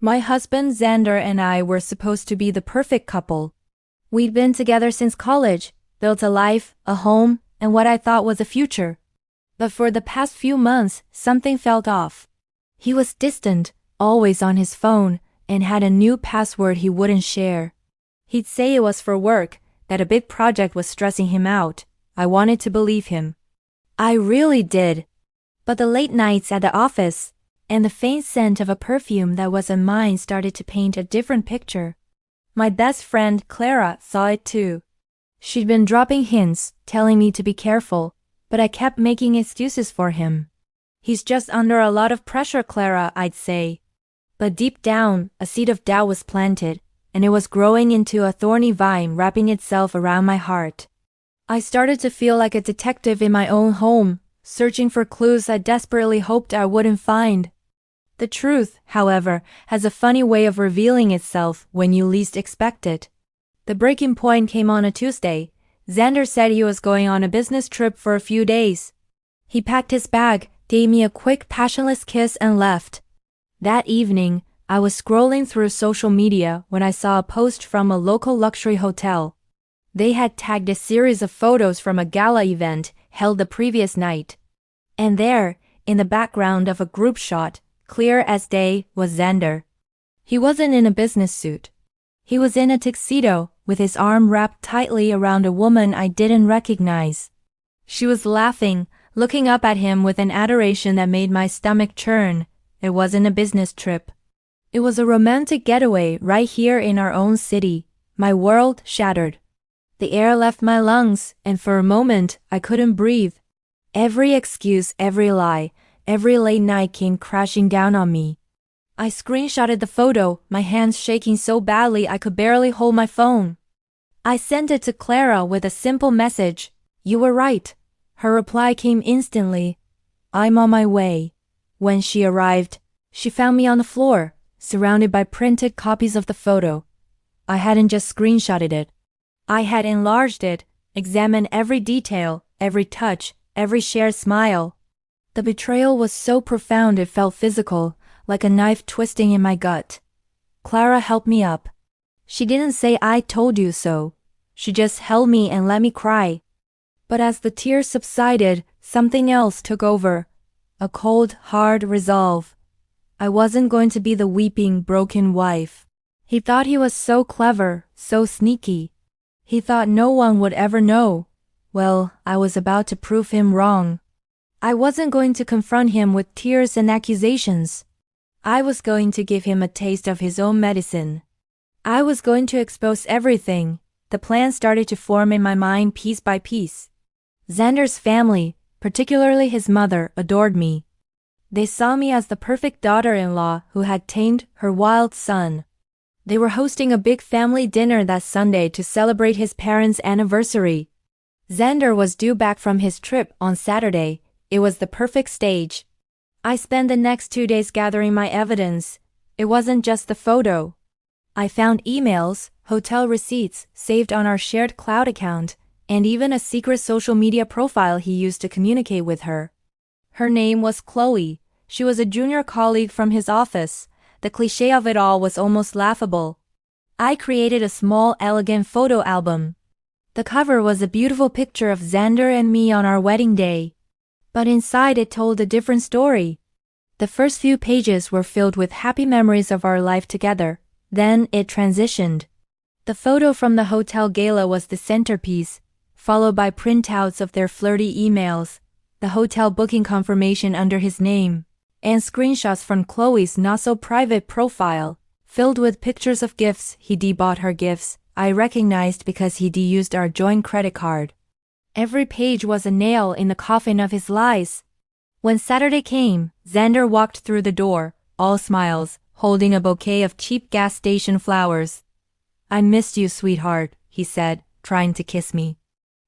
My husband Xander and I were supposed to be the perfect couple. We'd been together since college, built a life, a home, and what I thought was a future. But for the past few months, something felt off. He was distant, always on his phone, and had a new password he wouldn't share. He'd say it was for work, that a big project was stressing him out. I wanted to believe him. I really did. But the late nights at the office, and the faint scent of a perfume that wasn't mine started to paint a different picture. My best friend Clara saw it too. She'd been dropping hints, telling me to be careful, but I kept making excuses for him. He's just under a lot of pressure, Clara, I'd say. But deep down, a seed of doubt was planted, and it was growing into a thorny vine wrapping itself around my heart. I started to feel like a detective in my own home, searching for clues I desperately hoped I wouldn't find. The truth, however, has a funny way of revealing itself when you least expect it. The breaking point came on a Tuesday. Xander said he was going on a business trip for a few days. He packed his bag, gave me a quick passionless kiss and left. That evening, I was scrolling through social media when I saw a post from a local luxury hotel. They had tagged a series of photos from a gala event held the previous night. And there, in the background of a group shot, clear as day, was Xander. He wasn't in a business suit. He was in a tuxedo, with his arm wrapped tightly around a woman I didn't recognize. She was laughing, looking up at him with an adoration that made my stomach churn. It wasn't a business trip. It was a romantic getaway right here in our own city. My world shattered. The air left my lungs, and for a moment, I couldn't breathe. Every excuse, every lie, every late night came crashing down on me. I screenshotted the photo, my hands shaking so badly I could barely hold my phone. I sent it to Clara with a simple message. You were right. Her reply came instantly. I'm on my way. When she arrived, she found me on the floor, surrounded by printed copies of the photo. I hadn't just screenshotted it. I had enlarged it, examined every detail, every touch, every shared smile. The betrayal was so profound it felt physical, like a knife twisting in my gut. Clara helped me up. She didn't say I told you so. She just held me and let me cry. But as the tears subsided, something else took over. A cold, hard resolve. I wasn't going to be the weeping, broken wife. He thought he was so clever, so sneaky. He thought no one would ever know. Well, I was about to prove him wrong. I wasn't going to confront him with tears and accusations. I was going to give him a taste of his own medicine. I was going to expose everything. The plan started to form in my mind piece by piece. Xander's family, particularly his mother, adored me. They saw me as the perfect daughter-in-law who had tamed her wild son. They were hosting a big family dinner that Sunday to celebrate his parents' anniversary. Xander was due back from his trip on Saturday. It was the perfect stage. I spent the next 2 days gathering my evidence. It wasn't just the photo. I found emails, hotel receipts saved on our shared cloud account, and even a secret social media profile he used to communicate with her. Her name was Chloe. She was a junior colleague from his office. The cliché of it all was almost laughable. I created a small, elegant photo album. The cover was a beautiful picture of Xander and me on our wedding day. But inside it told a different story. The first few pages were filled with happy memories of our life together. Then it transitioned. The photo from the hotel gala was the centerpiece, followed by printouts of their flirty emails, the hotel booking confirmation under his name, and screenshots from Chloe's not-so-private profile, filled with pictures of gifts. He bought her gifts, I recognized because he used our joint credit card. Every page was a nail in the coffin of his lies. When Saturday came, Xander walked through the door, all smiles, holding a bouquet of cheap gas station flowers. I missed you, sweetheart, he said, trying to kiss me.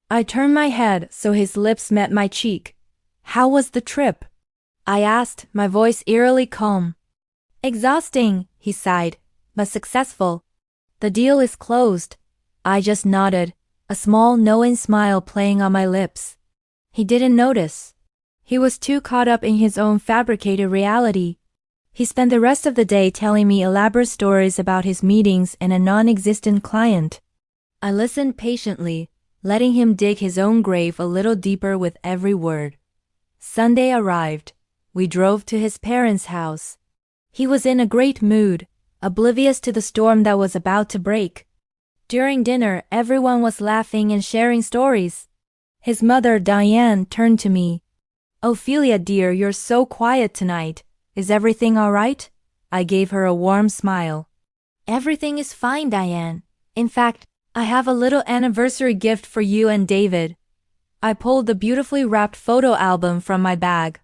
I turned my head so his lips met my cheek. How was the trip? I asked, my voice eerily calm. Exhausting, he sighed, but successful. The deal is closed. I just nodded, a small knowing smile playing on my lips. He didn't notice. He was too caught up in his own fabricated reality. He spent the rest of the day telling me elaborate stories about his meetings and a non-existent client. I listened patiently, letting him dig his own grave a little deeper with every word. Sunday arrived. We drove to his parents' house. He was in a great mood, oblivious to the storm that was about to break. During dinner, everyone was laughing and sharing stories. His mother, Diane, turned to me. "Ophelia dear, you're so quiet tonight. Is everything all right?" I gave her a warm smile. "Everything is fine, Diane. In fact, I have a little anniversary gift for you and David." I pulled the beautifully wrapped photo album from my bag.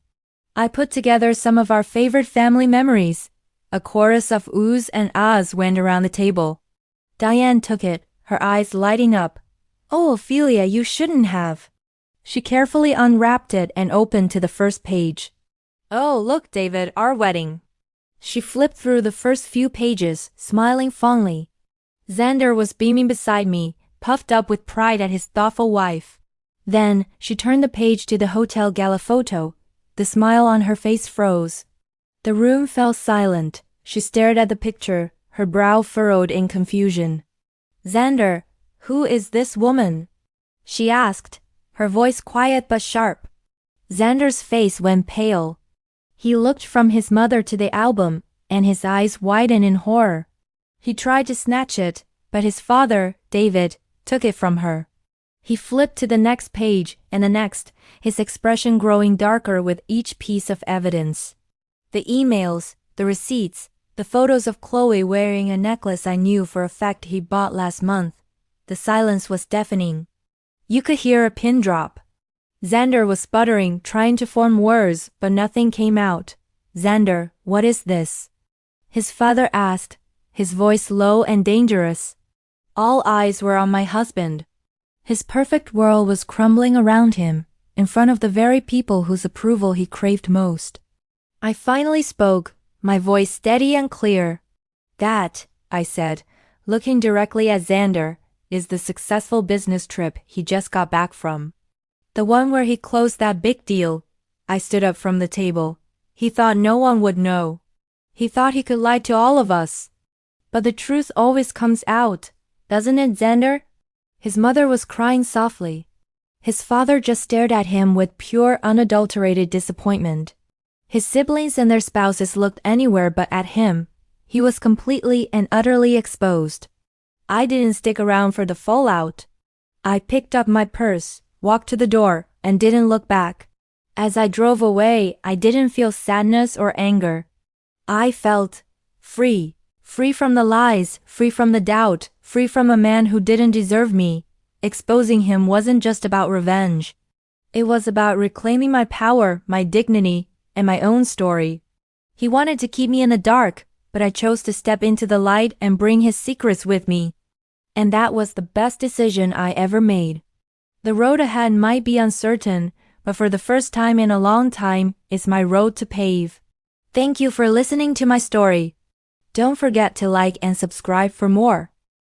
I put together some of our favorite family memories. A chorus of oohs and ahs went around the table. Diane took it, her eyes lighting up. "Oh, Ophelia, you shouldn't have." She carefully unwrapped it and opened to the first page. "Oh, look, David, our wedding." She flipped through the first few pages, smiling fondly. Xander was beaming beside me, puffed up with pride at his thoughtful wife. Then, she turned the page to the hotel gala photo. The smile on her face froze. The room fell silent. She stared at the picture, her brow furrowed in confusion. "Xander, who is this woman?" she asked, her voice quiet but sharp. Xander's face went pale. He looked from his mother to the album, and his eyes widened in horror. He tried to snatch it, but his father, David, took it from her. He flipped to the next page and the next, his expression growing darker with each piece of evidence. The emails, the receipts, the photos of Chloe wearing a necklace I knew for a fact he bought last month. The silence was deafening. You could hear a pin drop. Xander was sputtering, trying to form words, but nothing came out. "Xander, what is this?" his father asked, his voice low and dangerous. All eyes were on my husband. His perfect world was crumbling around him, in front of the very people whose approval he craved most. I finally spoke, my voice steady and clear. "That," I said, looking directly at Xander, "is the successful business trip he just got back from. The one where he closed that big deal." I stood up from the table. "He thought no one would know. He thought he could lie to all of us. But the truth always comes out, doesn't it, Xander?" His mother was crying softly. His father just stared at him with pure, unadulterated disappointment. His siblings and their spouses looked anywhere but at him. He was completely and utterly exposed. I didn't stick around for the fallout. I picked up my purse, walked to the door, and didn't look back. As I drove away, I didn't feel sadness or anger. I felt free. Free from the lies, free from the doubt, free from a man who didn't deserve me. Exposing him wasn't just about revenge. It was about reclaiming my power, my dignity, and my own story. He wanted to keep me in the dark, but I chose to step into the light and bring his secrets with me. And that was the best decision I ever made. The road ahead might be uncertain, but for the first time in a long time, it's my road to pave. Thank you for listening to my story. Don't forget to like and subscribe for more.